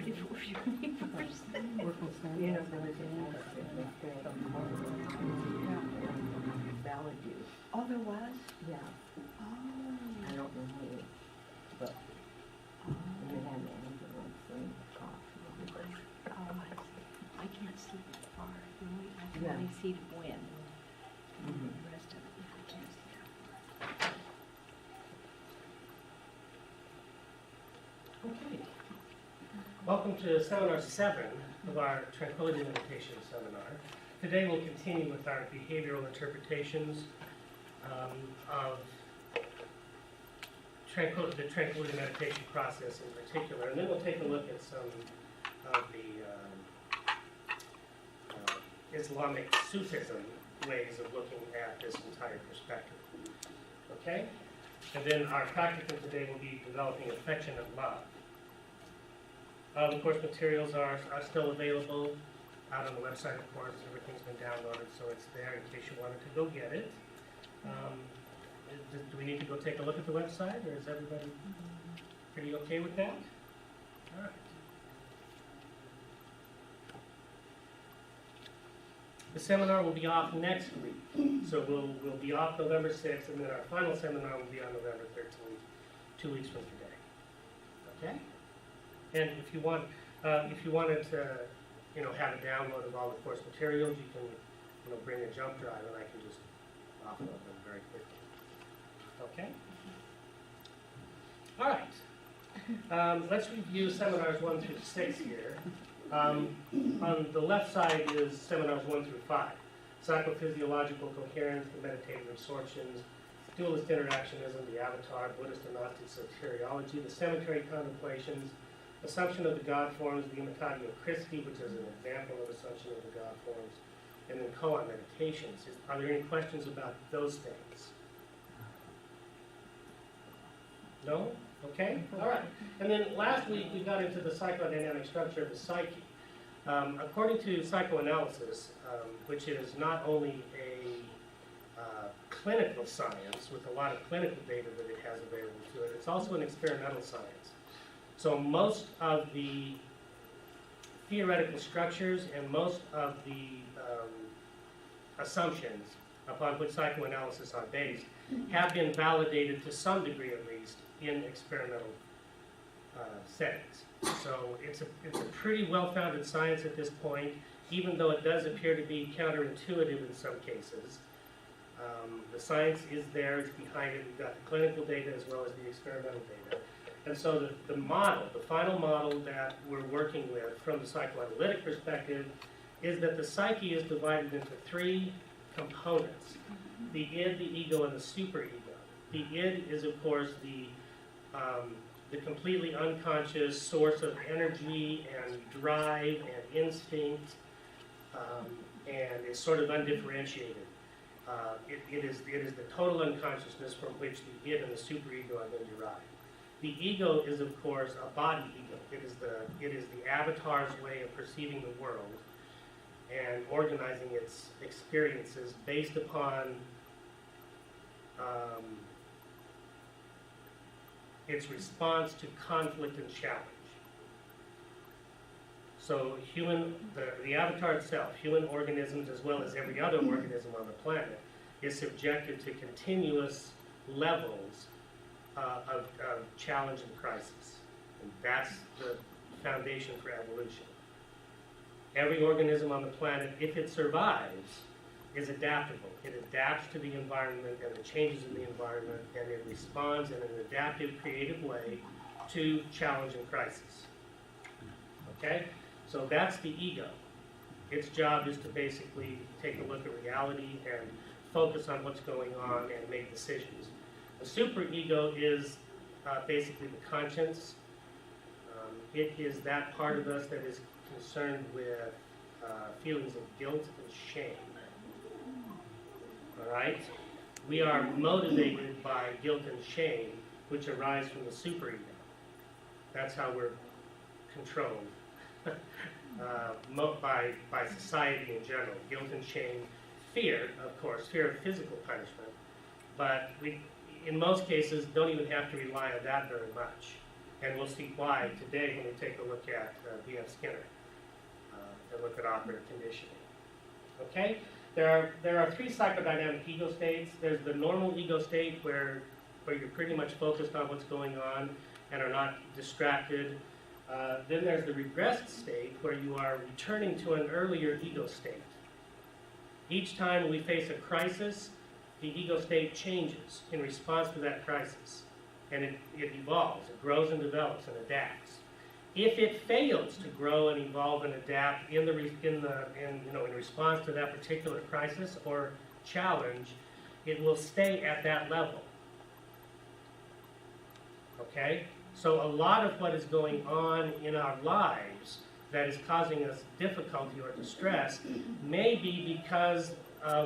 ready for you first. You know, there was valid use. Oh, there was? Yeah, Oh. I don't know who, but they had an ambulance and cops. Oh, I see. I can't see that far. I can Yeah. only see the wind. Mhm. The rest of it, I can't see that far. Okay. Welcome to Seminar 7 of our Tranquility Meditation Seminar. Today we'll continue with our behavioral interpretations of the Tranquility Meditation process in particular, and then we'll take a look at some of the Islamic Sufism ways of looking at this entire perspective. Okay? And then our practicum today will be developing affectionate love. Of course, materials are still available out on the website, of course. Everything's been downloaded, so it's there in case you wanted to go get it. Do we need to go take a look at the website, or is everybody pretty okay with that? All right. The seminar will be off next week, so we'll be off November 6th, and then our final seminar will be on November 13th, 2 weeks from today. Okay? And if you wanted to, have a download of all the course materials, you can, bring a jump drive, and I can just offload them very quickly. Okay? All right. Let's review seminars 1 through 6 here. On the left side is seminars 1 through 5. Psychophysiological coherence, the meditative absorptions, dualist interactionism, the avatar, Buddhist and Gnostic soteriology, the cemetery contemplations, assumption of the God forms, the imitatio Christi, which is an example of assumption of the God forms, and then koan meditations. Are there any questions about those things? No? Okay? All right. And then last week we got into the psychodynamic structure of the psyche. According to psychoanalysis, which is not only a clinical science with a lot of clinical data that it has available to it, it's also an experimental science. So most of the theoretical structures and most of the assumptions upon which psychoanalysis are based have been validated to some degree at least in experimental settings. So it's a pretty well-founded science at this point, even though it does appear to be counterintuitive in some cases. The science is there, it's behind it. We've got the clinical data as well as the experimental data. And so the model, the final model that we're working with from the psychoanalytic perspective is that the psyche is divided into 3 components: the id, the ego, and the superego. The id is, of course, the completely unconscious source of energy and drive and instinct, and is sort of undifferentiated. It is the total unconsciousness from which the id and the superego have been derived. The ego is, of course, a body ego. It is the avatar's way of perceiving the world and organizing its experiences based upon its response to conflict and challenge. So the avatar itself, human organisms as well as every other organism on the planet, is subjected to continuous levels of challenge and crisis. And that's the foundation for evolution. Every organism on the planet, if it survives, is adaptable. It adapts to the environment and the changes in the environment, and it responds in an adaptive, creative way to challenge and crisis. Okay? So that's the ego. Its job is to basically take a look at reality and focus on what's going on and make decisions. The superego is basically the conscience. It is that part of us that is concerned with feelings of guilt and shame. All right? We are motivated by guilt and shame, which arise from the superego. That's how we're controlled by society in general. Guilt and shame, fear, of course, fear of physical punishment. But we, in most cases, don't even have to rely on that very much. And we'll see why today when we take a look at B.F. Skinner and look at operative conditioning. Okay? There are three psychodynamic ego states. There's the normal ego state where you're pretty much focused on what's going on and are not distracted. Then there's the regressed state where you are returning to an earlier ego state. Each time we face a crisis, the ego state changes in response to that crisis. And it evolves, it grows and develops and adapts. If it fails to grow and evolve and adapt in response to that particular crisis or challenge, it will stay at that level. Okay? So a lot of what is going on in our lives that is causing us difficulty or distress may be because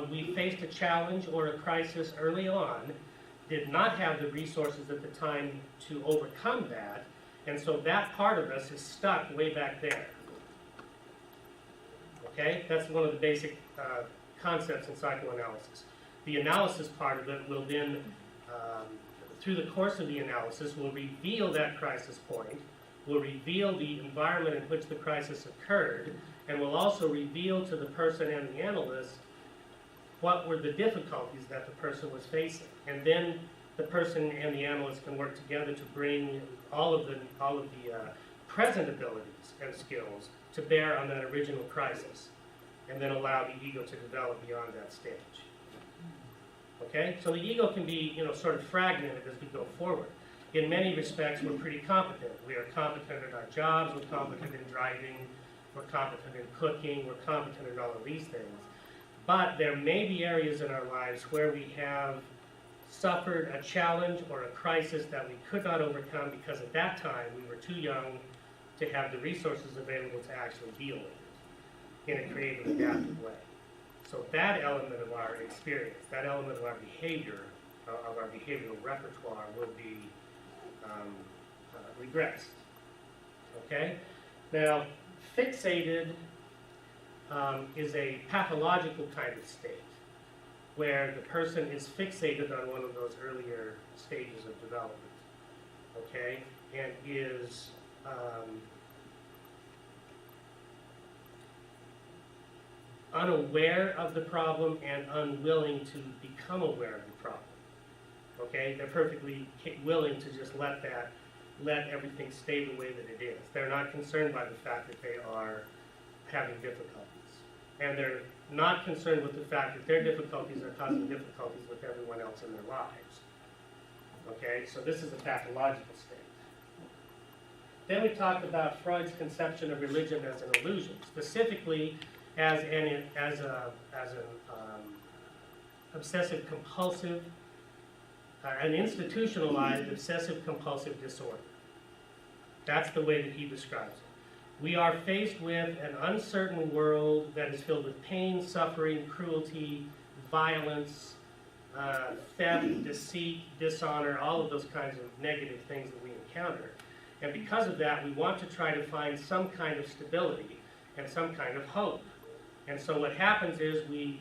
we faced a challenge or a crisis early on, did not have the resources at the time to overcome that, and so that part of us is stuck way back there. Okay? That's one of the basic concepts in psychoanalysis. The analysis part of it will then, through the course of the analysis, will reveal that crisis point, will reveal the environment in which the crisis occurred, and will also reveal to the person and the analyst what were the difficulties that the person was facing. And then the person and the analyst can work together to bring all of the present abilities and skills to bear on that original crisis, and then allow the ego to develop beyond that stage. Okay? So the ego can be, sort of fragmented as we go forward. In many respects, we're pretty competent. We are competent at our jobs, we're competent in driving, we're competent in cooking, we're competent in all of these things. But there may be areas in our lives where we have suffered a challenge or a crisis that we could not overcome because at that time we were too young to have the resources available to actually deal with it in a creative, adaptive way. So that element of our experience, that element of our behavior, of our behavioral repertoire will be regressed. Okay? Now, fixated is a pathological kind of state where the person is fixated on one of those earlier stages of development, okay, and is unaware of the problem and unwilling to become aware of the problem, okay? They're perfectly willing to just let everything stay the way that it is. They're not concerned by the fact that they are having difficulties. And they're not concerned with the fact that their difficulties are causing difficulties with everyone else in their lives. Okay, so this is a pathological state. Then we talked about Freud's conception of religion as an illusion, specifically as an obsessive-compulsive, an institutionalized obsessive-compulsive disorder. That's the way that he describes it. We are faced with an uncertain world that is filled with pain, suffering, cruelty, violence, theft, deceit, dishonor, all of those kinds of negative things that we encounter. And because of that, we want to try to find some kind of stability and some kind of hope. And so what happens is we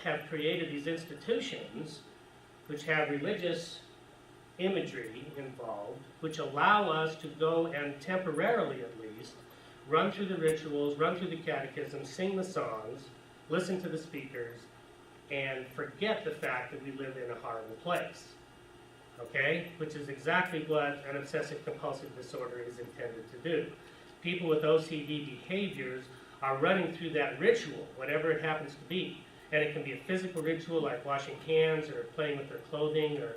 have created these institutions which have religious imagery involved, which allow us to go and temporarily at least run through the rituals, run through the catechism, sing the songs, listen to the speakers, and forget the fact that we live in a horrible place. Okay? Which is exactly what an obsessive-compulsive disorder is intended to do. People with OCD behaviors are running through that ritual, whatever it happens to be. And it can be a physical ritual like washing hands or playing with their clothing or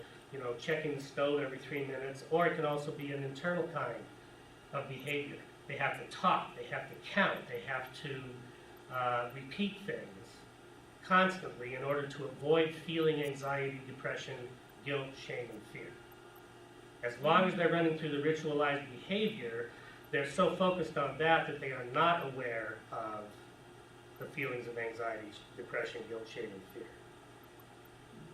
checking the stove every 3 minutes, or it can also be an internal kind of behavior. They have to talk, they have to count, they have to repeat things constantly in order to avoid feeling anxiety, depression, guilt, shame, and fear. As long as they're running through the ritualized behavior, they're so focused on that they are not aware of the feelings of anxiety, depression, guilt, shame, and fear.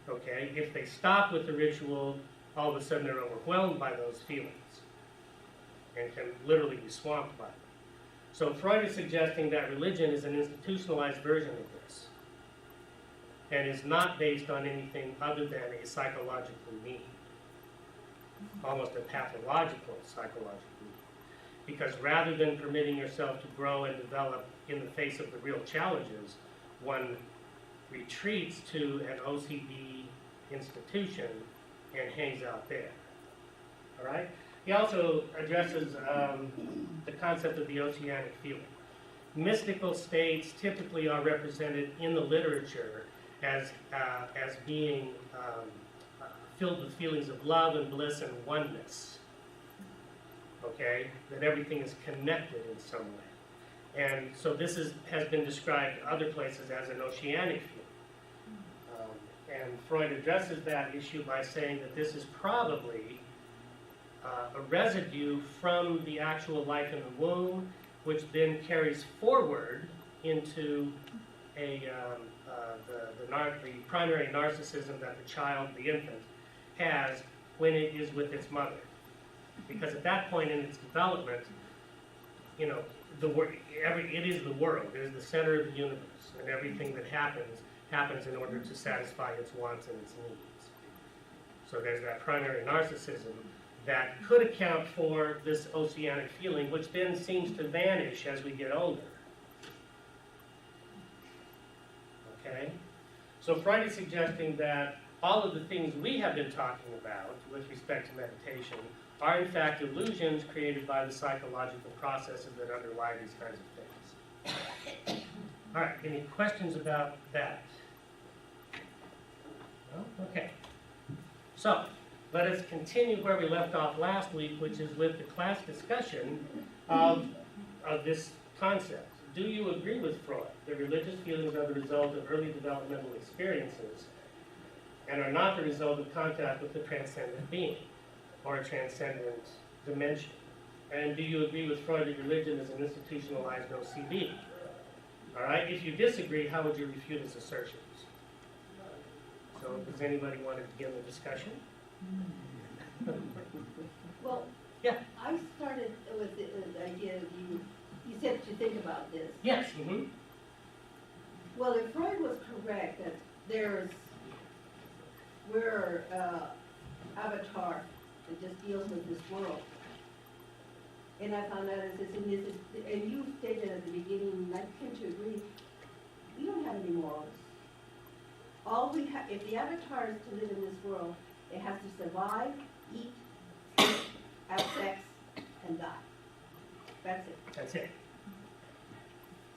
Okay? If they stop with the ritual, all of a sudden they're overwhelmed by those feelings and can literally be swamped by them. So Freud is suggesting that religion is an institutionalized version of this and is not based on anything other than a psychological need. almost a pathological psychological need. Because rather than permitting yourself to grow and develop in the face of the real challenges, one retreats to an OCD institution and hangs out there. All right? He also addresses the concept of the oceanic feeling. Mystical states typically are represented in the literature as being filled with feelings of love and bliss and oneness. Okay? That everything is connected in some way. And so this has been described other places as an oceanic feeling. And Freud addresses that issue by saying that this is probably a residue from the actual life in the womb, which then carries forward into the primary narcissism that the child, the infant, has when it is with its mother. Because at that point in its development, you know, it is the world, it is the center of the universe, and everything that happens in order to satisfy its wants and its needs. So there's that primary narcissism that could account for this oceanic feeling, which then seems to vanish as we get older. Okay? So Freud is suggesting that all of the things we have been talking about with respect to meditation are in fact illusions created by the psychological processes that underlie these kinds of things. All right, any questions about that? No? Okay. So, let us continue where we left off last week, which is with the class discussion of this concept. Do you agree with Freud that religious feelings are the result of early developmental experiences and are not the result of contact with the transcendent being or a transcendent dimension? And do you agree with Freud that religion is an institutionalized OCD? All right, if you disagree, how would you refute his assertions? So does anybody want to begin the discussion? Well, Yeah. I started with the idea of you said to think about this. Yes. Mm-hmm. Well, if Freud was correct that we're avatar that just deals with this world, and I found out and you stated at the beginning, and I tend to agree, we don't have any morals. All we have, if the avatar is to live in this world, it has to survive, eat, sleep, have sex, and die. That's it. That's it.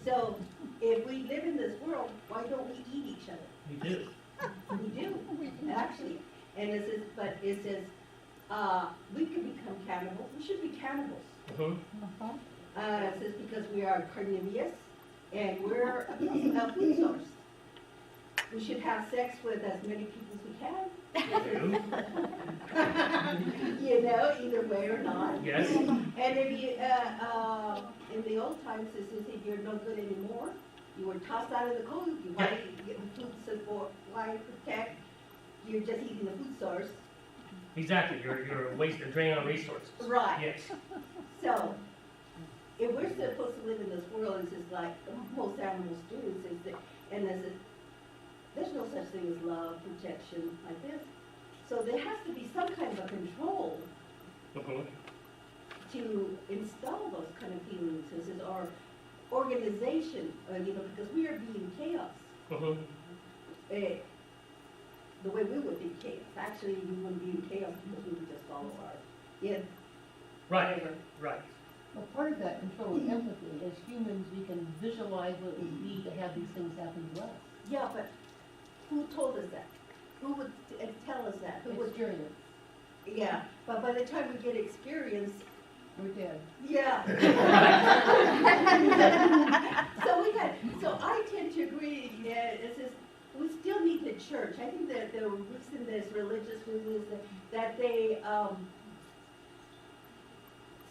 So, if we live in this world, why don't we eat each other? We do. We do, actually. And it says, we could become cannibals. We should be cannibals. Mm-hmm. It says because we are carnivorous and we're a food source. We should have sex with as many people as we can. You know, either way or not. Yes. And if you, in the old times, it says if you're no good anymore, you were tossed out of the cold. You Yeah. get the food support, why protect? You're just eating the food source. Exactly. You're a waste and drain on resources. Right. Yes. So, if we're supposed to live in this world, it's just like most animals do, and there's no such thing as love, protection, like this. So there has to be some kind of a control Mm-hmm. to install those kind of feelings, or organization, because we are being chaos. Mm-hmm. The way we would be chaos. Actually, we wouldn't be in chaos because we would just follow Right. whatever. Right. Well, part of that control is empathy. As humans, we can visualize what it would be to have these things happen to us. Yeah, but who told us that? Who would tell us that? Who would? Experience. Yeah, but by the time we get experience, We're dead. yeah. So I tend to agree. It says we still need the church. I think that the reason there's religious movements that they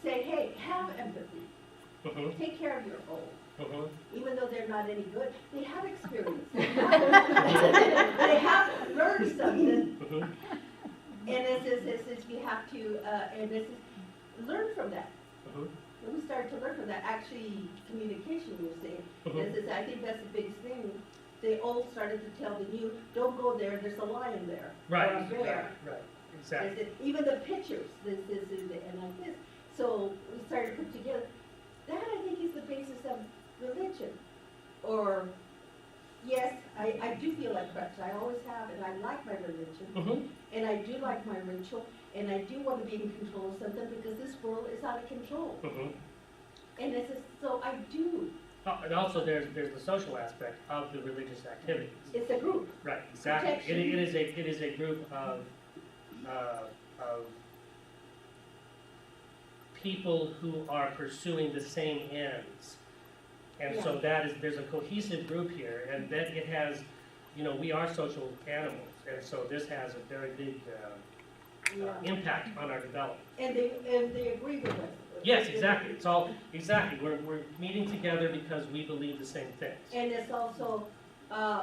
say, hey, have empathy. Mm-hmm. Take care of your own. Mm-hmm. Even though they're not any good, they have experience. They have learned something. Mm-hmm. And it says we have to, learn from that. Mm-hmm. When we start to learn from that, actually, communication, you were saying, Mhm. I think that's the biggest thing. The old started to tell the new, don't go there, there's a lion there. Right. Or a bear. Right. exactly. This is, even the pictures, this, and like this. So we started to put together, that I think is the basis of religion. Or, yes, I do feel like Christ, I always have, and I like my religion. Mhm. And I do like my ritual, and I do want to be in control of something because this world is out of control. Mhm. And this is, so I do, Oh, and also there's the social aspect of the religious activities. it's a group. Right, exactly. Protection. It is a group of people who are pursuing the same ends. And so there's a cohesive group here, and then it has, we are social animals, and so this has a very big Yeah. impact on our development. And they agree with us. Yes, exactly. It's all, exactly. We're meeting together because we believe the same things. And it's also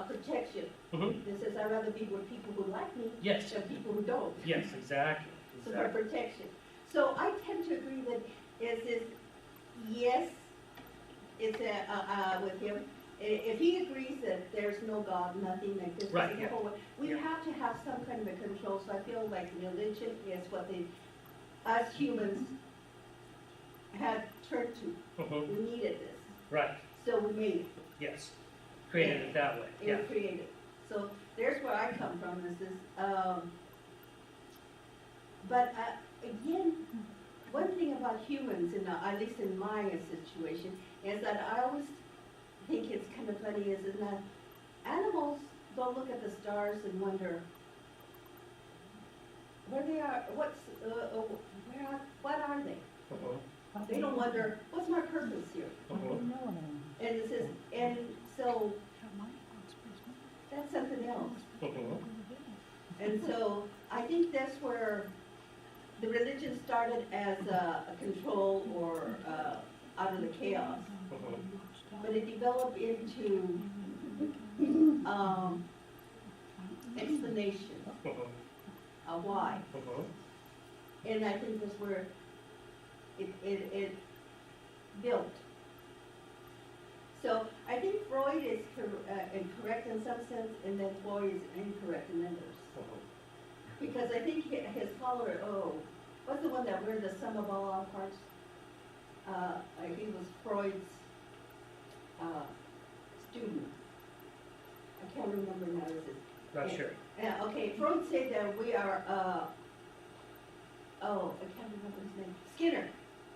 protection. Mhm. This is, I'd rather be with people who like me Yes, than people who don't. yes, exactly. So for Exactly. protection. So I tend to agree that yes, it's with him. If he agrees that there's no God, nothing like this, Right, is the yeah. whole way, we Yeah. have to have some kind of a control. So I feel like religion is what us humans had turned to. Mhm. We needed this, Right, so we made it. yes. Created it that way, It yeah. was created. So there's where I come from, but again, one thing about humans, at least in my situation, is that I always think it's kind of funny is that animals don't look at the stars and wonder where they are, what are they? Mhm. They don't wonder, what's my purpose here? Mhm. And it says, and so that's something else. Mhm. And so I think that's where the religion started as a control or out of the chaos, Mhm. but it developed into explanation Mhm. of why. Mhm. And I think that's where it built. So I think Freud is correct in some sense, and then Freud is incorrect in others. Mhm. Because I think his follower, what's the one that we're the sum of all our parts? He was Freud's student. I can't remember now, is it? Not sure. Yeah, okay, Freud said that we are, I can't remember his name, Skinner,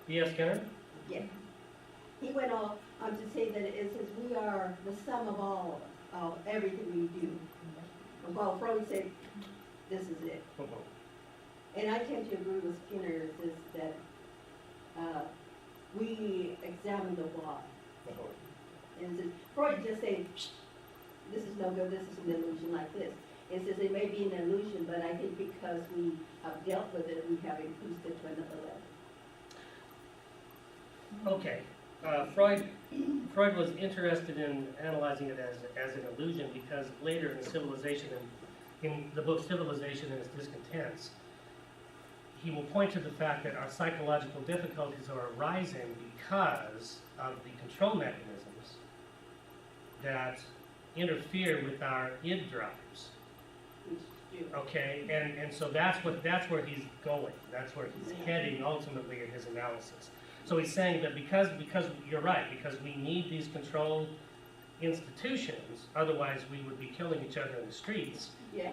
B.S. Skinner? yeah. He went on to say that it says we are the sum of all of everything we do. Well, Freud said, this is it. Mhm. And I tend to agree with Skinner, is that we examine the why. Mhm. And it says, Freud just said, this is no good, this is an illusion like this. It says it may be an illusion, but I think because we have dealt with it, we have increased it to another level. Okay. Freud was interested in analyzing it as an illusion because later in Civilization, in the book Civilization and Its Discontents, he will point to the fact that our psychological difficulties are arising because of the control mechanisms that interfere with our id drives. Okay, and so that's where he's going. That's where he's heading ultimately in his analysis. So he's saying that because you're right, because we need these control institutions, otherwise we would be killing each other in the streets. Yeah.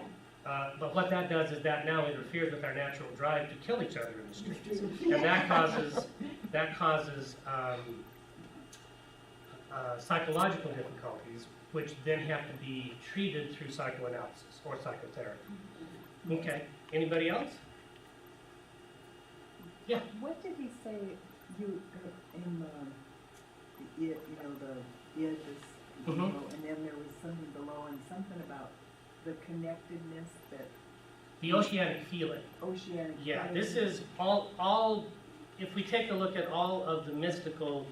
But what that does is that now interferes with our natural drive to kill each other in the streets, and that causes psychological difficulties, which then have to be treated through psychoanalysis or psychotherapy. Okay. Anybody else? Yeah. What did he say in the id, the id is below, and then there was something below and something about the connectedness that The oceanic feeling. oceanic. Yeah, feeling. this is all, if we take a look at all of the mystical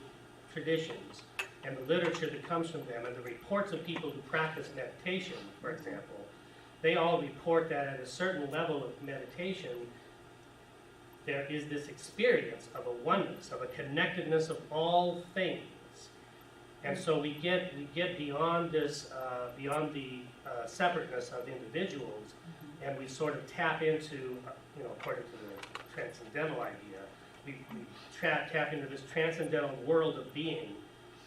traditions and the literature that comes from them and the reports of people who practice meditation, for example, they all report that at a certain level of meditation, there is this experience of a oneness, of a connectedness of all things. And so we get beyond this, beyond the separateness of individuals, and we sort of tap into, according to the transcendental idea, we tap into this transcendental world of being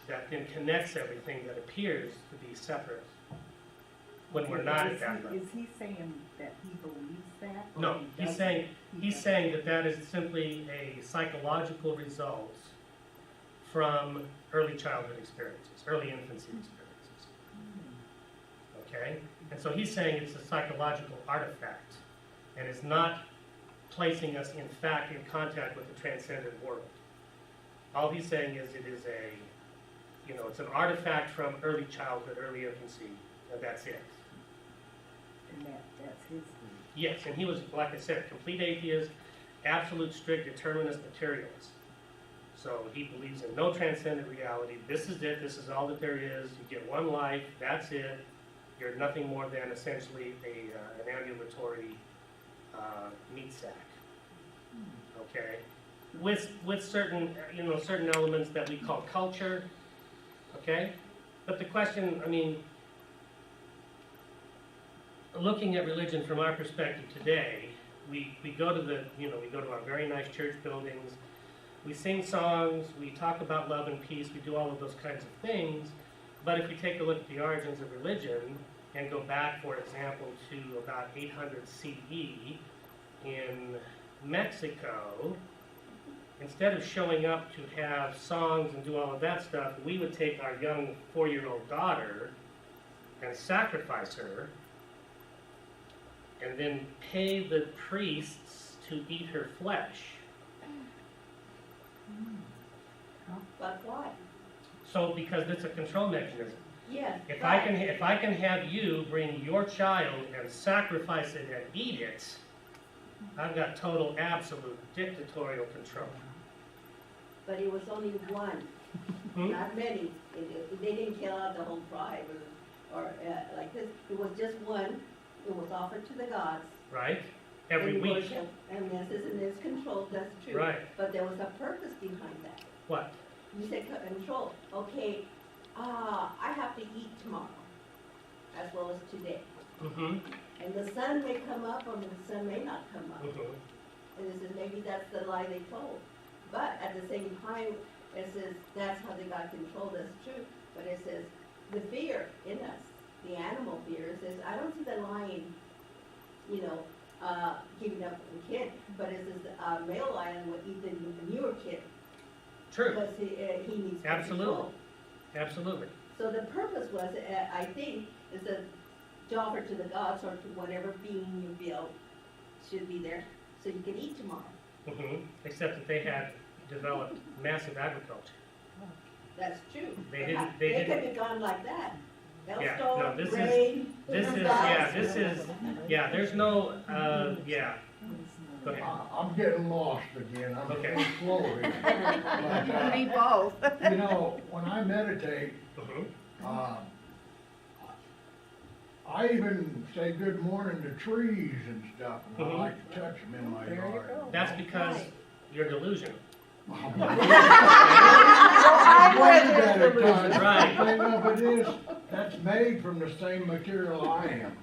that then connects everything that appears to be separate when we're not at that level. Is he saying that he believes that? or No, he he's doesn't? saying, He he's doesn't? saying that that is simply a psychological result from early childhood experiences, early infancy experiences. Okay? And so he's saying it's a psychological artifact and is not placing us in fact in contact with the transcendent world. All he's saying is it is it's an artifact from early childhood, early infancy, and that's it. And that's his belief. Yes, and he was, like I said, complete atheist, absolute strict determinist materialist. So he believes in no transcendent reality. This is it. This is all that there is. You get one life. That's it. You're nothing more than essentially an ambulatory meat sack. Okay, with certain certain elements that we call culture. Okay, but the question, looking at religion from our perspective today, we go to we go to our very nice church buildings. We sing songs, we talk about love and peace, we do all of those kinds of things, but if we take a look at the origins of religion and go back, for example, to about 800 CE in Mexico, instead of showing up to have songs and do all of that stuff, we would take our young 4-year-old daughter and sacrifice her and then pay the priests to eat her flesh. But why? So, because it's a control mechanism. Yes. If I can have you bring your child and sacrifice it and eat it, I've got total, absolute dictatorial control. But it was only one, not many. They didn't kill out the whole tribe or like this. It was just one. It was offered to the gods. Right? Every in week. worship, and this is in its control. That's true. Right. But there was a purpose behind that. What? You said control. Okay, I have to eat tomorrow, as well as today. Mm-hmm. And the sun may come up, or the sun may not come up. Mm-hmm. And it says maybe that's the lie they told. But at the same time, it says that's how they got control. That's true. But it says the fear in us, the animal fear. It says I don't see the lion, giving up the kid, but it says a male lion would eat the newer kid. True. Because he needs Absolutely. control. Absolutely. So the purpose was, I think, is to offer to the gods or to whatever being you feel should be there, so you can eat tomorrow. Mm-hmm. Except that they had developed massive agriculture. That's true. They But didn't- could be gone like that. Yeah, Hailstorm, no, this is- rain. There's no, Go ahead. I'm getting lost again. I'm Okay. getting slow here. But, Me both. when I meditate, Mhm. I even say good morning to trees and stuff, and I Mhm. like to touch them in my There you yard. go. That's because you're delusional. I wondered that at times. Right. I think of it is, that's made from the same material I am.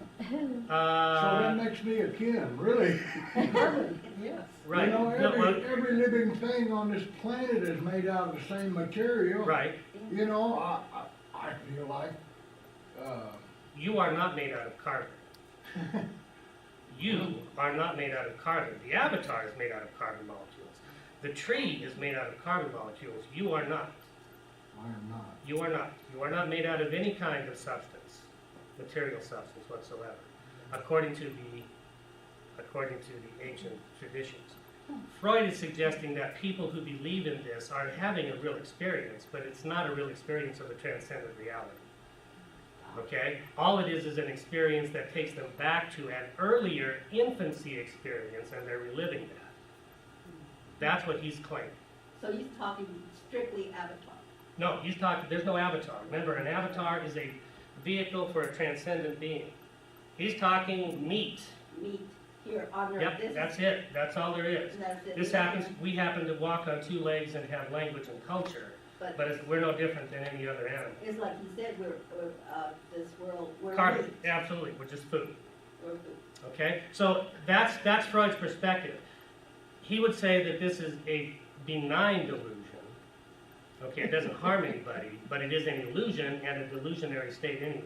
So that makes me a kin, really. Yes. Right. No, No, well, every living thing on this planet is made out of the same material. right. I feel like, You are not made out of carbon. You are not made out of carbon. The avatar is made out of carbon molecules. The tree is made out of carbon molecules. You are not. I am not. You are not. You are not made out of any kind of substance, material substance whatsoever, according to the ancient traditions. Freud is suggesting that people who believe in this are having a real experience, but it's not a real experience of a transcendent reality. Okay? All it is an experience that takes them back to an earlier infancy experience, and they're reliving that. That's what he's claiming. So he's talking strictly avatar. No, he's talking, there's no avatar. Remember, an avatar is a vehicle for a transcendent being. He's talking meat. Meat here on earth. Yep, This that's is, it. That's all there is. That's it. This happens, we happen to walk on 2 legs and have language and culture, but we're no different than any other animal. It's like he said, we're this world, we're Carbon, meat. absolutely, we're just food. We're food. Okay, so that's Freud's perspective. He would say that this is a benign delusion. Okay, it doesn't harm anybody, but it is an illusion and a delusionary state anyway.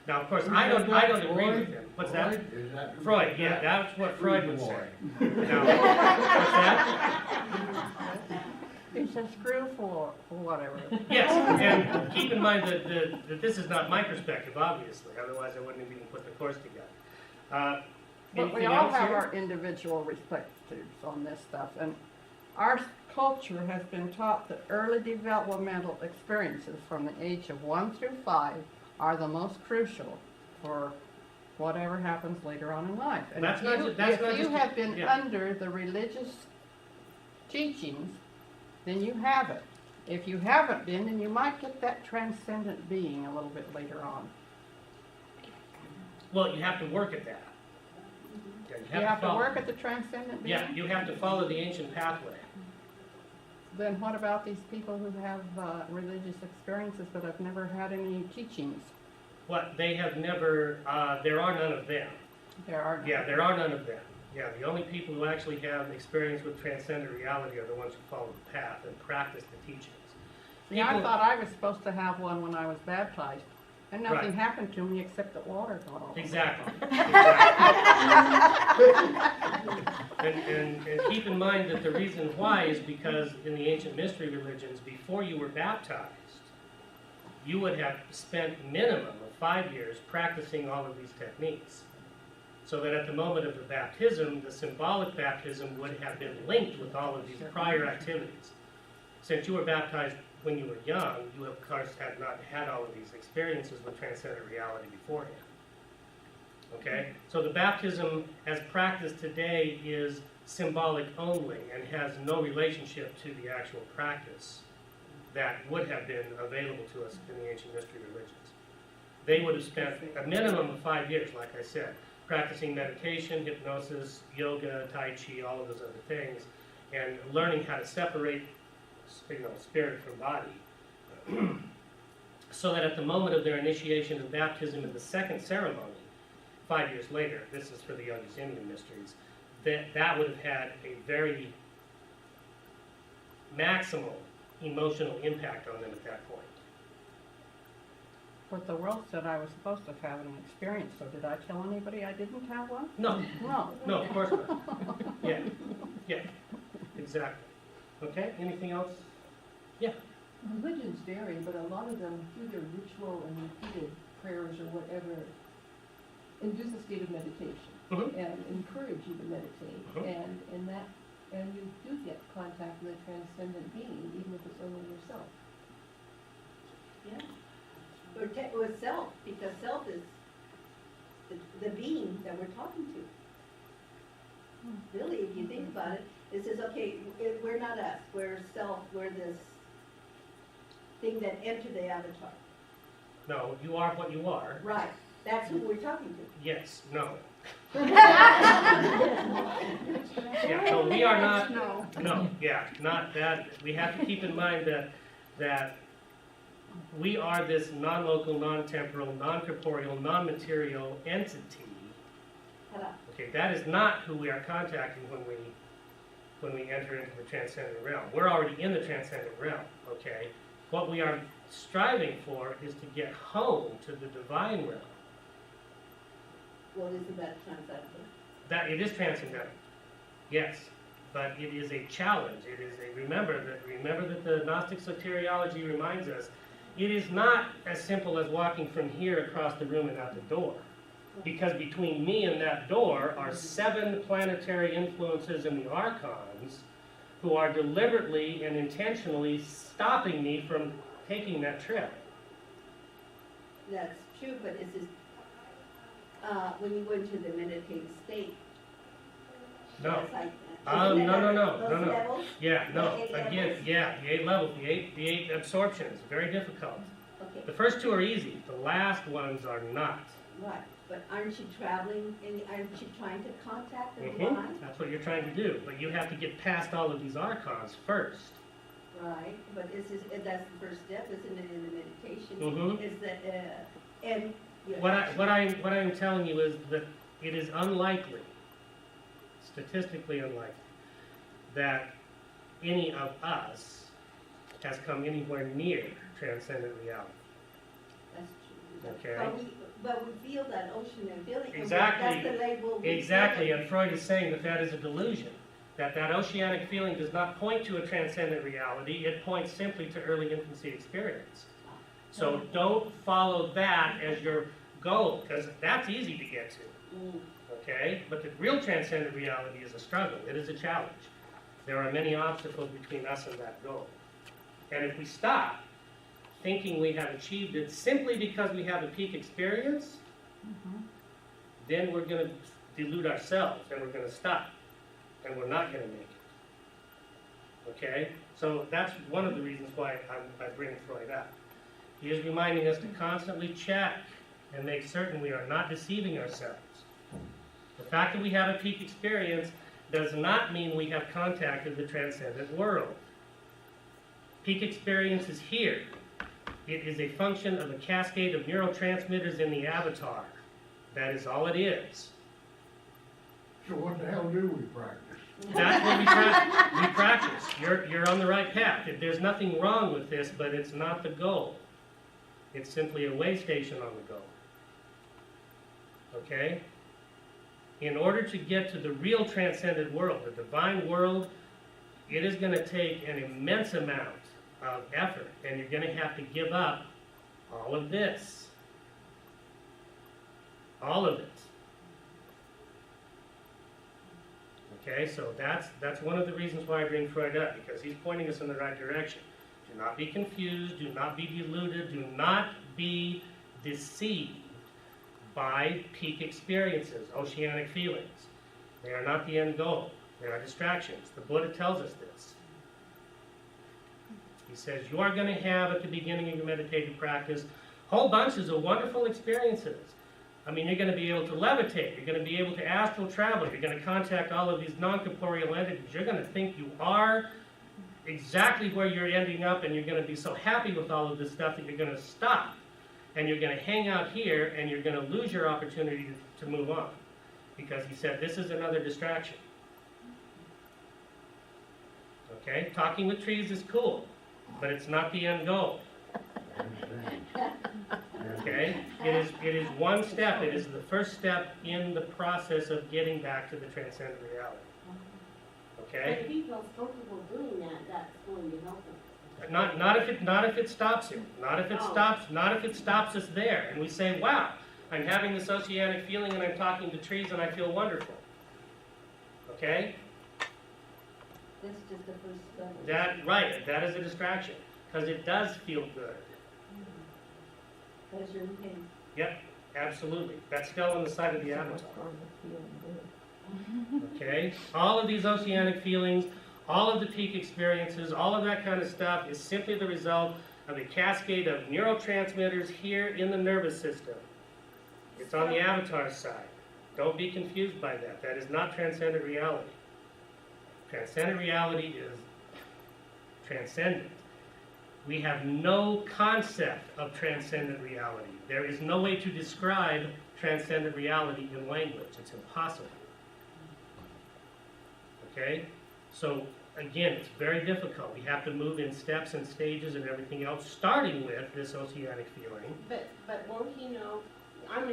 Now, of course, I don't agree with him. What's that? Is that? Freud, yeah, that's what Freud would say. Now, what's that? It's a screw for whatever. Yes, and keep in mind that this is not my perspective, obviously, otherwise I wouldn't have even put the course together. But we Anything all else have here? our individual perspectives on this stuff, and our culture has been taught that early developmental experiences from the age of 1 through 5 are the most crucial for whatever happens later on in life. And That's if not you, ju- that's if not you just- have been yeah. under the religious teachings, then you have it. If you haven't been, then you might get that transcendent being a little bit later on. Well, you have to work at that. Yeah, You have to follow- work at the transcendent being? Yeah, you have to follow the ancient pathway. Then what about these people who have religious experiences but have never had any teachings? What, they have never, there are none of them. There are none. Yeah, there are none of them. Yeah, the only people who actually have experience with transcendent reality are the ones who follow the path and practice the teachings. See, I People- thought I was supposed to have one when I was baptized, and nothing Right. happened to me except that water got off. Exactly. And keep in mind that the reason why is because in the ancient mystery religions, before you were baptized, you would have spent minimum of 5 years practicing all of these techniques. So that at the moment of the baptism, the symbolic baptism would have been linked with all of these prior activities. Since you were baptized when you were young, you of course had not had all of these experiences with transcendent reality beforehand. Okay? So the baptism as practiced today is symbolic only and has no relationship to the actual practice that would have been available to us in the ancient mystery religions. They would have spent a minimum of 5 years, like I said, practicing meditation, hypnosis, yoga, tai chi, all of those other things, and learning how to separate, spirit from body, so that at the moment of their initiation and baptism in the second ceremony, 5 years later, this is for the Augustinian mysteries, that would have had a very maximal emotional impact on them at that point. But the world said I was supposed to have an experience, so did I tell anybody I didn't have one? No, No. no, of course not. Yeah, yeah, exactly. Okay, anything else? Yeah. Religions vary, but a lot of them, through their ritual and repeated prayers or whatever, induce a state of meditation Mhm. and encourage you to meditate. Mhm. And you do get contact with a transcendent being, even if it's only yourself. Yeah. Or self, because self is the being that we're talking to. Really, if you think about it, it says, okay, we're not us, we're self, we're this thing that entered the avatar. No, you are what you are. Right, that's who we're talking to. Yes, no. Yeah, no, we are not, No. no, yeah, not that. We have to keep in mind that we are this non-local, non-temporal, non-corporeal, non-material entity. Ta-da. Okay, that is not who we are contacting when we enter into the transcendent realm. We're already in the transcendent realm, okay? What we are striving for is to get home to the divine realm. Well, isn't that transcendent? That it is transcendental, yes, but it is a challenge. It is a remember that the Gnostic soteriology reminds us. It is not as simple as walking from here across the room and out the door, because between me and that door are 7 planetary influences in the archons, who are deliberately and intentionally stopping me from taking that trip. That's true, but it's just, when you go into the meditative state, No. it's like, No. those levels? Yeah, no. The 8 Again, levels? yeah, the 8 levels, the eight absorptions, very difficult. Okay, The first 2 are easy. The last ones are not. right, but aren't you traveling, and aren't you trying to contact the divine? That's what you're trying to do, but you have to get past all of these archons first. Right, but that's the first step, isn't it, in the meditation? Mhm. Is that, and. yeah, What I am telling you is that it is unlikely, statistically unlikely, that any of us has come anywhere near transcendent reality. That's true. Okay. But we feel that oceanic feeling. and Exactly. That's the label. we Exactly, give it. and Freud is saying that that is a delusion. That oceanic feeling does not point to a transcendent reality, it points simply to early infancy experience. So don't follow that as your goal, because that's easy to get to. Okay? But the real transcendent reality is a struggle, it is a challenge. There are many obstacles between us and that goal. And if we stop thinking we have achieved it simply because we have a peak experience, then we're going to delude ourselves and we're going to stop and we're not going to make it. Okay? So that's one of the reasons why I bring Freud up. He is reminding us to constantly check and make certain we are not deceiving ourselves. The fact that we have a peak experience does not mean we have contacted the transcendent world. Peak experience is here. It is a function of a cascade of neurotransmitters in the avatar. That is all it is. So what the hell do we practice? That's what we practice. You're on the right path. There's nothing wrong with this, but it's not the goal. It's simply a way station on the goal. Okay? In order to get to the real transcendent world, the divine world, it is going to take an immense amount of effort, and you're going to have to give up all of this. All of it. Okay, so that's one of the reasons why I bring Freud up, because he's pointing us in the right direction. Do not be confused, do not be deluded, do not be deceived by peak experiences, oceanic feelings. They are not the end goal. They are distractions. The Buddha tells us this. He says, you are going to have at the beginning of your meditative practice whole bunches of wonderful experiences. I mean, you're going to be able to levitate. You're going to be able to astral travel. You're going to contact all of these non-corporeal entities. You're going to think you are exactly where you're ending up, and you're going to be so happy with all of this stuff that you're going to stop. And you're going to hang out here, and you're going to lose your opportunity to move on. Because he said, this is another distraction. Okay? Talking with trees is cool, but it's not the end goal. Okay? It is one step. It is the first step in the process of getting back to the transcendent reality. Okay? But if he feels comfortable doing that, that's going to help him. Not if it stops him. Not if it stops us there. And we say, wow, I'm having this oceanic feeling and I'm talking to trees and I feel wonderful. Okay? That's just the first level. That is a distraction. Because it does feel good. That's your pain. Yep, absolutely. That's still on the side of the avatar. Okay? All of these oceanic feelings, all of the peak experiences, all of that kind of stuff is simply the result of a cascade of neurotransmitters here in the nervous system. It's on the avatar side. Don't be confused by that. That is not transcendent reality. Transcendent reality is transcendent. We have no concept of transcendent reality. There is no way to describe transcendent reality in language. It's impossible. Okay? So, again, it's very difficult. We have to move in steps and stages and everything else, starting with this oceanic feeling. But won't he know? I'm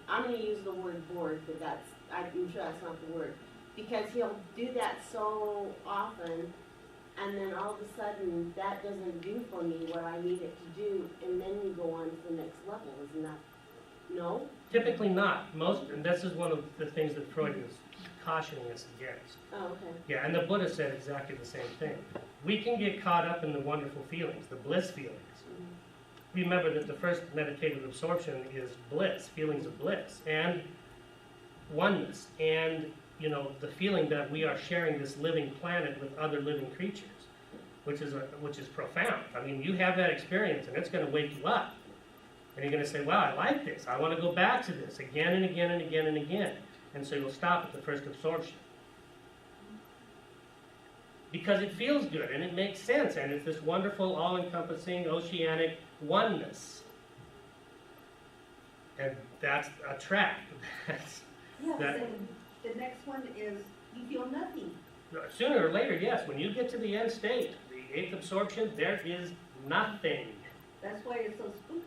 gonna use the word bored, but I'm sure that's not the word, because he'll do that so often, and then all of a sudden that doesn't do for me what I need it to do, and then you go on to the next level. Isn't that no? Typically not. And this is one of the things that Freud is cautioning us against. Oh, okay. Yeah, and the Buddha said exactly the same thing. We can get caught up in the wonderful feelings, the bliss feelings. Remember that the first meditative absorption is bliss, feelings of bliss, and oneness, and the feeling that we are sharing this living planet with other living creatures, which is profound. I mean, you have that experience, and it's going to wake you up, and you're going to say, "Wow, I like this. I want to go back to this again and again and again and again." And so you'll stop at the first absorption. Because it feels good and it makes sense, and it's this wonderful, all-encompassing, oceanic oneness. And that's a trap. Yeah, That- and the next one is, you feel nothing. Sooner or later, yes, when you get to the end state, the eighth absorption, there is nothing. That's why it's so spooky.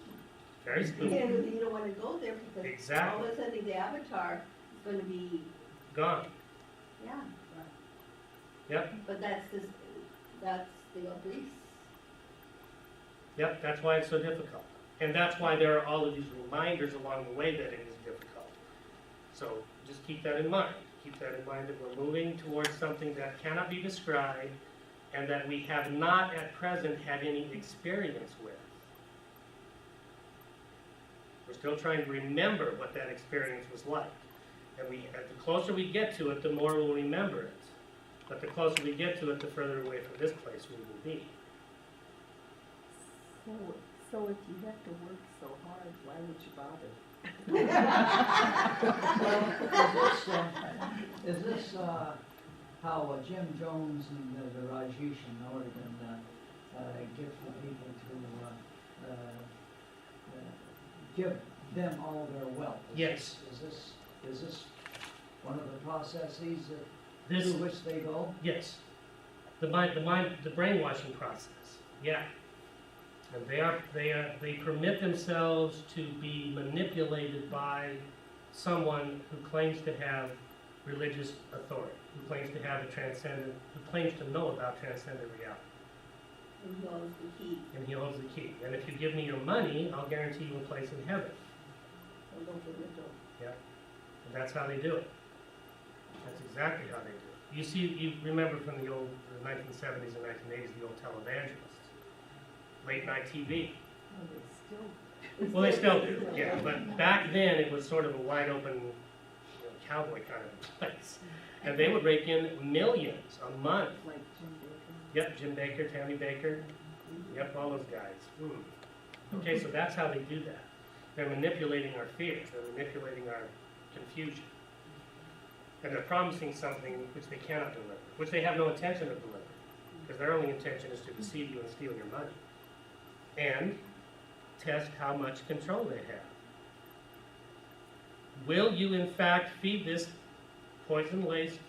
Very spooky. And you don't wanna go there because all Exactly. of a sudden the avatar is gonna be, Gone. yeah. Yep. But that's the abyss. Yep, that's why it's so difficult. And that's why there are all of these reminders along the way that it is difficult. So just keep that in mind. Keep that in mind that we're moving towards something that cannot be described and that we have not at present had any experience with. We're still trying to remember what that experience was like. And the closer we get to it, the more we'll remember it. But the closer we get to it, the further away from this place we will be. So if you have to work so hard, why would you bother? Is this how Jim Jones and the Rajesh in Oregon give the people to give them all their wealth? Yes. Is this one of the processes This, through which they go? yes. The brainwashing process. Yeah. And they permit themselves to be manipulated by someone who claims to have religious authority, who claims to have a transcendent, who claims to know about transcendent reality. And he holds the key. And he holds the key. And if you give me your money, I'll guarantee you a place in heaven. So don't get rid of. Yeah. And that's how they do it. That's exactly how they do it. You see, you remember from the 1970s and 1980s, the old televangelists. Late night TV. Well, they still do, yeah. But back then, it was sort of a wide open, cowboy kind of place. And they would rake in millions a month. Like Jim Baker? Yep, Jim Baker, Tammy Baker. Yep, all those guys. Okay, so that's how they do that. They're manipulating our fears. They're manipulating our confusion. And they're promising something which they cannot deliver, which they have no intention of delivering. Because their only intention is to deceive you and steal your money. And test how much control they have. Will you, in fact, feed this poison-laced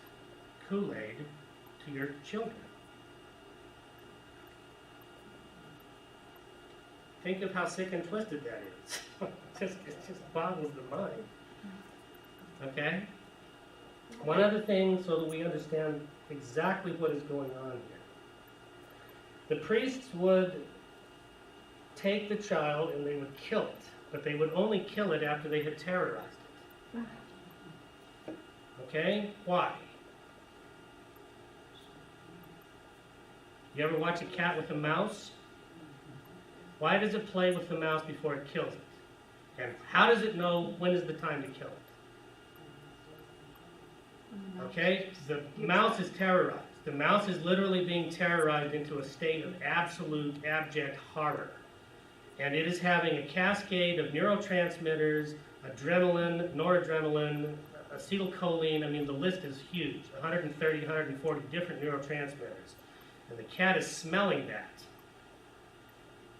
Kool-Aid to your children? Think of how sick and twisted that is. It just boggles the mind. Okay? One other thing so that we understand exactly what is going on here. The priests would take the child and they would kill it, but they would only kill it after they had terrorized it. Okay? Why? You ever watch a cat with a mouse? Why does it play with the mouse before it kills it? And how does it know when is the time to kill it? Okay? The mouse is terrorized. The mouse is literally being terrorized into a state of absolute, abject horror. And it is having a cascade of neurotransmitters, adrenaline, noradrenaline, acetylcholine. I mean, the list is huge. 130, 140 different neurotransmitters. And the cat is smelling that.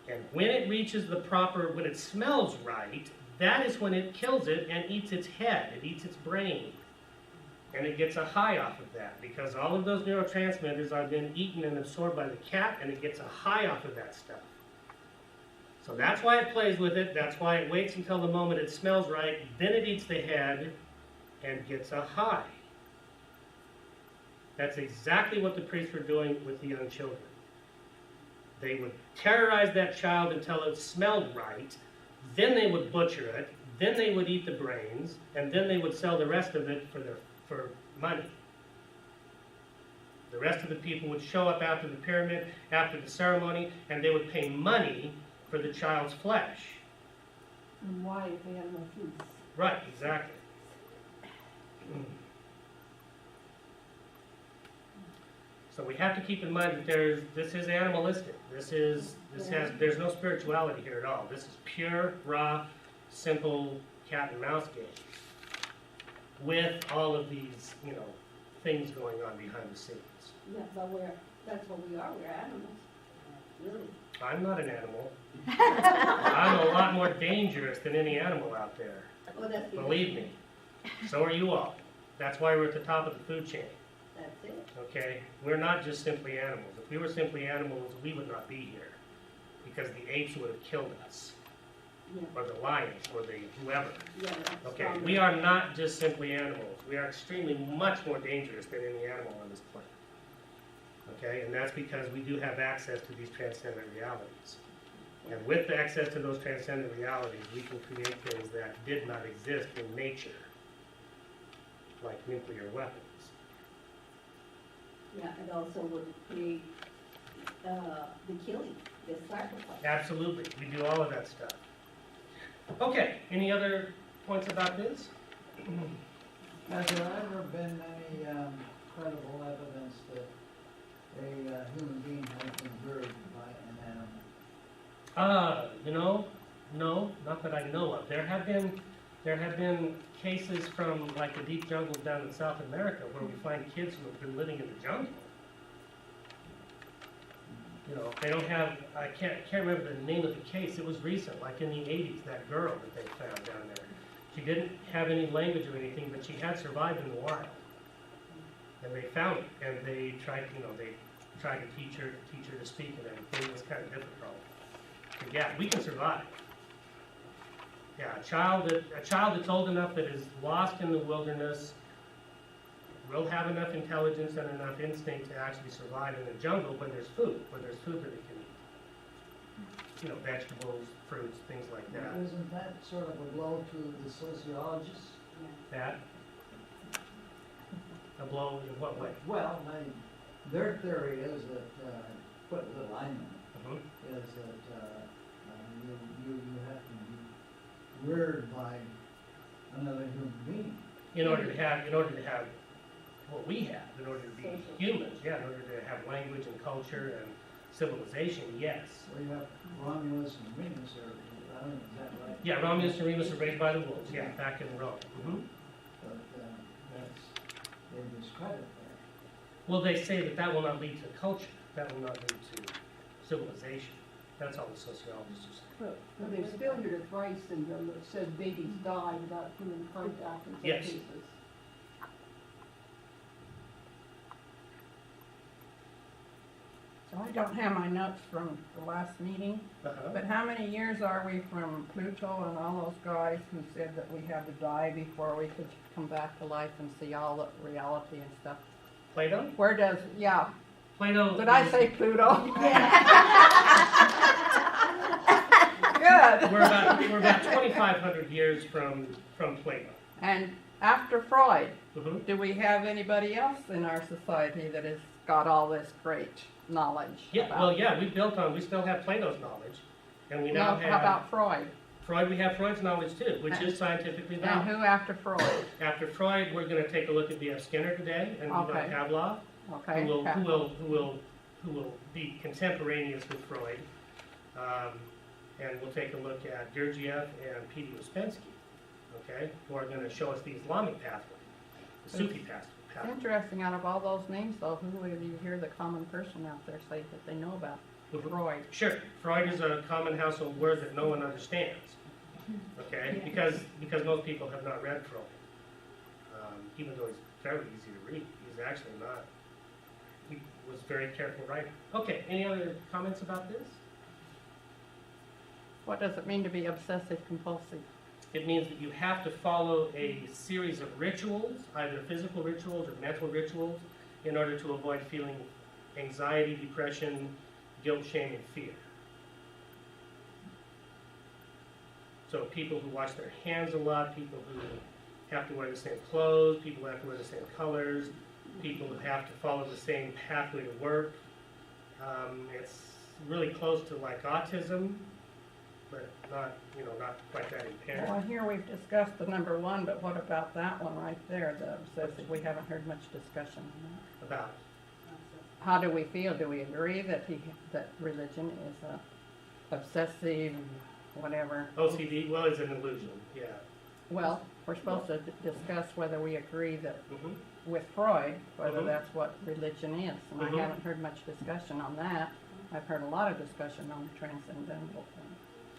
And when it reaches the proper, when it smells right, that is when it kills it and eats its head. It eats its brain. And it gets a high off of that because all of those neurotransmitters are then eaten and absorbed by the cat, and it gets a high off of that stuff. So that's why it plays with it. That's why it waits until the moment it smells right. Then it eats the head and gets a high. That's exactly what the priests were doing with the young children. They would terrorize that child until it smelled right. Then they would butcher it. Then they would eat the brains. And then they would sell the rest of it for money. The rest of the people would show up after the pyramid, after the ceremony, and they would pay money for the child's flesh. And why if they have no food? Right, exactly. So we have to keep in mind that this is animalistic. There's no spirituality here at all. This is pure, raw, simple cat and mouse game. With all of these, things going on behind the scenes. Yeah, but that's what we are, we're animals. Really. I'm not an animal. I'm a lot more dangerous than any animal out there. Well, that's because Believe me. So are you all. That's why we're at the top of the food chain, That's it. okay? We're not just simply animals. If we were simply animals, we would not be here, because the apes would have killed us, Yeah, or the lions, or the whoever. yeah. that's Okay, stronger. we are not just simply animals. We are extremely much more dangerous than any animal on this planet. Okay, and that's because we do have access to these transcendent realities. And with the access to those transcendent realities, we can create things that did not exist in nature, like nuclear weapons. Yeah, it also would create, the killing, the sacrifice. Absolutely, we do all of that stuff. Okay, any other points about this? Has there ever been any credible evidence that a human being has been murdered by an animal? No, not that I know of. There have been cases from like the deep jungles down in South America where we find kids who have been living in the jungle. You know, they don't have, I can't remember the name of the case. It was recent, like in the 80s, that girl that they found down there. She didn't have any language or anything, but she had survived in the wild. And they found it, and they tried to teach her to speak and everything. It was kind of difficult. But yeah, we can survive. Yeah, a child that's old enough that is lost in the wilderness will have enough intelligence and enough instinct to actually survive in the jungle where there's food that they can eat. You know, vegetables, fruits, things like that. Isn't that sort of a blow to the sociologists? That? A blow in what way? Well, their theory is that, put a little line in it, Mhm. is that you have to be reared by another human being. In order to have what we have, in order to be humans, yeah, in order to have language and culture and civilization, yes. So you have Romulus and Remus, or I don't know, is that right? Yeah, Romulus and Remus are raised by the wolves, yeah, back in Rome. Mhm. But they discredit that. Well, they say that will not lead to culture, that will not lead to civilization. That's all the sociologists are saying. But there's failure to thrice syndrome that says babies die without human contact in some Yes. cases. So I don't have my notes from the last meeting, Uh-huh. but how many years are we from Pluto and all those guys who said that we had to die before we could come back to life and see all the reality and stuff? Plato? Where does, yeah, Plato. did I is- say Pluto? Good. We're about 2,500 years from Plato. And after Freud, Mhm. do we have anybody else in our society that has got all this great knowledge? Yeah, about- well, yeah, we still have Plato's knowledge, and we now No, have how about Freud? Freud. We have Freud's knowledge too, which is scientifically And valid. who after Freud? After Freud, we're going to take a look at B.F. Skinner today, and Ivan Okay. Pavlov, Okay. who will be contemporaneous with Freud, and we'll take a look at Gurdjieff and P.D. Ouspensky, okay, who are going to show us the Islamic pathway, the Sufi It's pathway. interesting, out of all those names though, who do you hear the common person out there say that they know about? Mhm. Freud. Sure, Freud is a common household word that no one understands, okay? Because most people have not read Freud. Even though he's very easy to read, he's actually not. He was a very careful writer. Okay, any other comments about this? What does it mean to be obsessive compulsive? It means that you have to follow a series of rituals, either physical rituals or mental rituals, in order to avoid feeling anxiety, depression, guilt, shame, and fear. So people who wash their hands a lot, people who have to wear the same clothes, people who have to wear the same colors, people who have to follow the same pathway to work. It's really close to like autism, but not quite that impaired. Well, here we've discussed the number one, but what about that one right there, the obsessive? We haven't heard much discussion on that. About How do we feel? Do we agree that that religion is obsessive, whatever? OCD, well, it's an illusion, yeah. Well, we're supposed to discuss whether we agree that Mhm. with Freud, whether Mhm. that's what religion is. And Mhm. I haven't heard much discussion on that. I've heard a lot of discussion on transcendental things.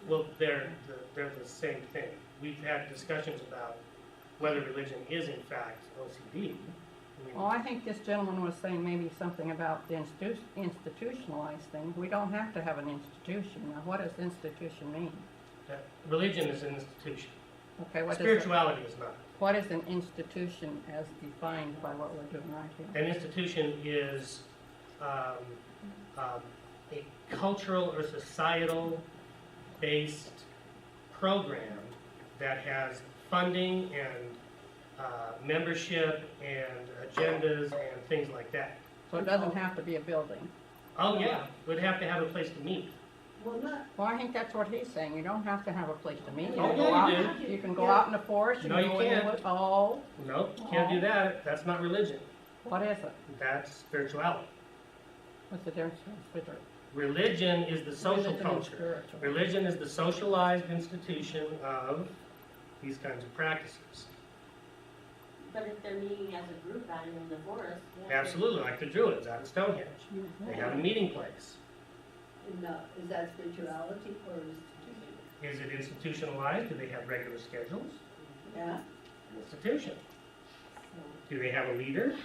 Well, they're the same thing. We've had discussions about whether religion is in fact OCD. Well, I think this gentleman was saying maybe something about the institutionalized thing. We don't have to have an institution. Now, what does institution mean? Religion is an institution. Okay, Spirituality is not. what is an institution as defined by what we're doing right here? An institution is a cultural or societal based program that has funding and membership and agendas and things like that. So it doesn't have to be a building. Oh yeah, we'd have to have a place to meet. Well, not, Well, I think that's what he's saying. You don't have to have a place to meet. You Oh, can yeah, go out, you you can go out in the forest, you No, can you go in the can't. woods. Oh, Nope, can't do that. That's not religion. what is it? That's spirituality. What's the difference between Religion is the social religion and culture. spiritual? Religion is the socialized institution of these kinds of practices. But if they're meeting as a group out in the forest. yeah, Absolutely, like the Druids out at Stonehenge. They have a meeting place. no, is that spirituality or institution? Is it institutionalized? Do they have regular schedules? Yeah? Institution. Do they have a leader?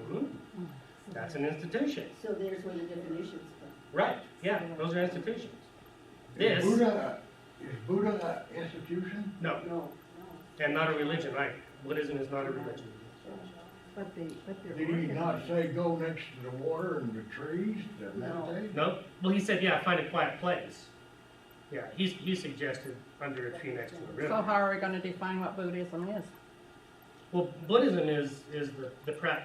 Mhm. That's an institution. So there's where the definitions come. Right, yeah, those are institutions. Is This, Buddha an institution? no, No, and not a religion, right. Buddhism is not a religion. But they're Did he not organized. say go next to the water and the trees to meditate? No, well, he said, yeah, find a quiet place. Yeah, he suggested under a tree next to a So river. how are we going to define what Buddhism is? Well, Buddhism is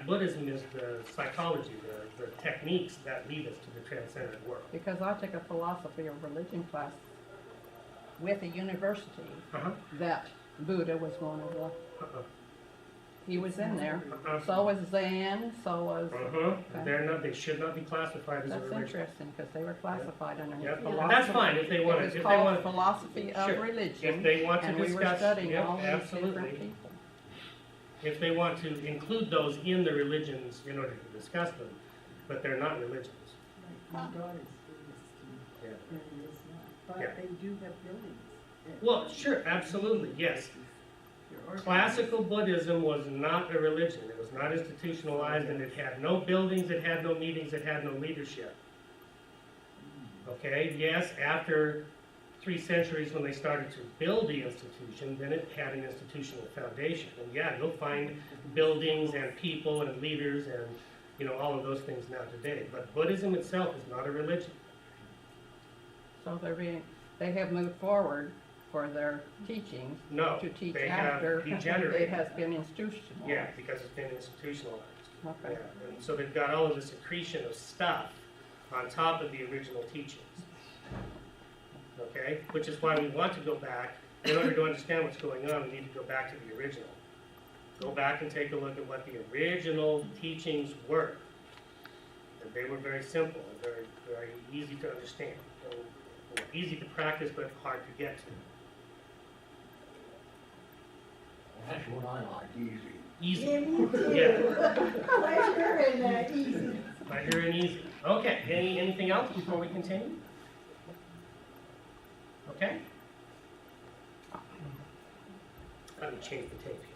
Buddhism is the psychology, the techniques that lead us to the transcendent world. Because I took a philosophy of religion class with a university Uh-huh, that Buddha was one of the, uh-huh, he was in there. uh-huh. So was Zen, so was, Uh-huh, they should not be classified as a that's religion. interesting, because they were classified underneath Yep, philosophy. and that's fine if they want to, It if was they called want to, philosophy of Sure. religion. if they want to And we were discuss, studying yep, all these different absolutely. people. If they want to include those in the religions in order to discuss them, but they're not religions. My daughter's Buddhist Yeah. and Barry is not, Yeah. but they do have buildings. Well, sure, absolutely, yes. They're organized. Classical Buddhism was not a religion. It was not institutionalized, and it had no buildings, it had no meetings, it had no leadership. Okay, yes, after 3 centuries when they started to build the institution, then it had an institutional foundation. And yeah, you'll find buildings and people and leaders and, you know, all of those things now today. But Buddhism itself is not a religion. So they have moved forward for their teachings No, to teach they have after it degenerated. has been institutionalized. Yeah, because it's been institutionalized. Okay. Yeah, and so they've got all of this accretion of stuff on top of the original teachings. Okay, which is why we want to go back. In order to understand what's going on, we need to go back to the original. Go back and take a look at what the original teachings were. And they were very simple and very, very easy to understand. And easy to practice, but hard to get to. That's what I like, easy. Easy. Yeah, me too. Yeah. Pleasure and easy. Pleasure and easy. Okay, anything else before we continue? Okay. Let me change the tape here.